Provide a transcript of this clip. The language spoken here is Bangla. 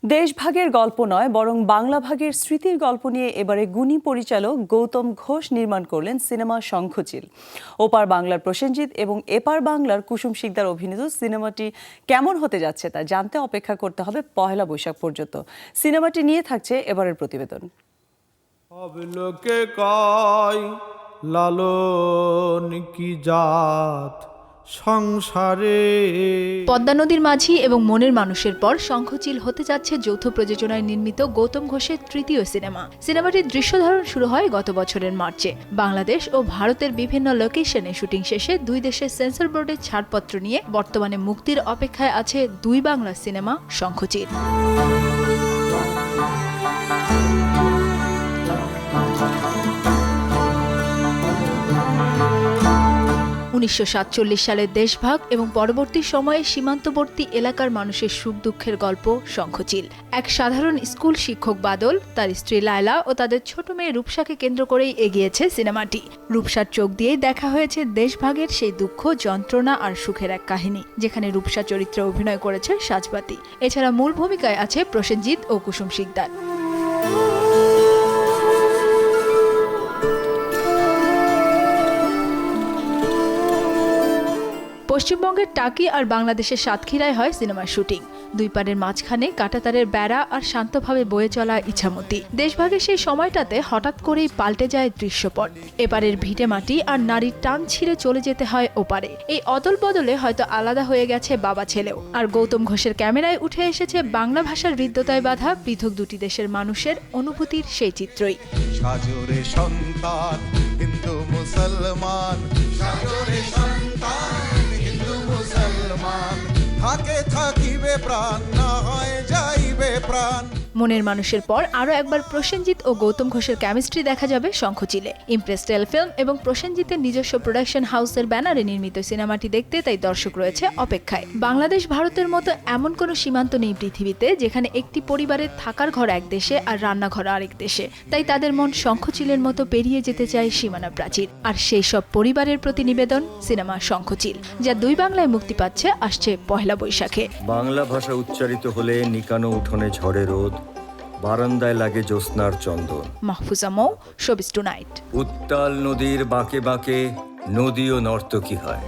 দেশভাগের গল্প নয় বরং বাংলা ভাগের স্মৃতির গল্প নিয়ে এবারে গুণী পরিচালক গৌতম ঘোষ নির্মাণ করলেন সিনেমা শঙ্খচিল। ওপার বাংলার প্রসেনজিৎ এবং এপার বাংলার কুসুম শিকদার অভিনীত সিনেমাটি কেমন হতে যাচ্ছে তা জানতে অপেক্ষা করতে হবে পহেলা বৈশাখ পর্যন্ত। সিনেমাটি নিয়ে থাকছে এবারের প্রতিবেদন। লোকে কয় লালন কি জাত সংসারে। পদ্মা নদীর মাঝি এবং মনের মানুষের পর শঙ্খচিল হতে যাচ্ছে যৌথ প্রযোজনায় নির্মিত গৌতম ঘোষের তৃতীয় সিনেমা। সিনেমাটির দৃশ্যধারণ শুরু হয় গত বছরের মার্চে। বাংলাদেশ ও ভারতের বিভিন্ন লোকেশনে শুটিং শেষে দুই দেশের সেন্সর বোর্ডের ছাড়পত্র নিয়ে বর্তমানে মুক্তির অপেক্ষায় আছে দুই বাংলা সিনেমা শঙ্খচিল। 1947 সালের দেশভাগ এবং পরবর্তী সময়ে সীমান্তবর্তী এলাকার মানুষের সুখ দুঃখের গল্প শঙ্খচিল। এক সাধারণ স্কুল শিক্ষক বাদল, তার স্ত্রী লায়লা ও তাদের ছোট মেয়ে রূপসাকে কেন্দ্র করেই এগিয়েছে সিনেমাটি। রূপসার চোখ দিয়েই দেখা হয়েছে দেশভাগের সেই দুঃখ, যন্ত্রণা আর সুখের এক কাহিনী, যেখানে রূপসা চরিত্রে অভিনয় করেছে সাজবাতি। এছাড়া মূল ভূমিকায় আছে প্রসেনজিৎ ও কুসুম শিকদার। পশ্চিমবঙ্গের টাকি আর বাংলাদেশের সাতক্ষীরায় হয় সিনেমার শুটিং। দুই পাড়ের মাঝখানে কাঁটাতারের বেড়া আর শান্তভাবে বয়ে চলা ইছামতি। দেশভাগের সেই সময়টাতে হঠাৎ করেই পাল্টে যায় দৃশ্যপট। এপারের ভিটে মাটি আর নারীর টান ছিঁড়ে চলে যেতে হয় ওপারে। এই অদল বদলে হয়তো আলাদা হয়ে গেছে বাবা ছেলেও। আর গৌতম ঘোষের ক্যামেরায় উঠে এসেছে বাংলা ভাষার হৃদ্যতায় বাঁধা পৃথক দুটি দেশের মানুষের অনুভূতির সেই চিত্রই। সাজরে সন্তান হিন্দু মুসলমান, সাজরে সন্তান হিন্দু মুসলমান, থাকে থাকিবে প্রাণ, না হয় যাইবে প্রাণ। মনের মানুষের পর আরও একবার প্রসেনজিৎ ও গৌতম ঘোষের কেমিস্ট্রি দেখা যাবে শঙ্খচিলে। ইমপ্রেস টেলিফিল্ম এবং প্রসেনজিতের নিজস্ব প্রোডাকশন হাউসের ব্যানারে নির্মিত সিনেমাটি দেখতে তাই দর্শক রয়েছে অপেক্ষায়। বাংলাদেশ ভারতের মতো এমন কোনো সীমান্ত নেই পৃথিবীতে যেখানে একটি পরিবারের থাকার ঘর এক দেশে আর রান্নাঘর আরেক দেশে। তাই তাদের মন শঙ্খচিলের মতো পেরিয়ে যেতে চায় সীমানা প্রাচীর। আর সেই সব পরিবারের প্রতি নিবেদন সিনেমা শঙ্খচিল, যা দুই বাংলায় মুক্তি পাচ্ছে আসছে পহেলা বৈশাখে। বাংলা ভাষা উচ্চারিত হলে নিকানো উঠোনে ঝড়ে রোদ, বারান্দায় লাগে জ্যোৎস্নার চন্দন। মাহফুজা মৌ, শোবিজ টুনাইট। উত্তাল নদীর বাঁকে বাঁকে নদীও নর্তকী হয়।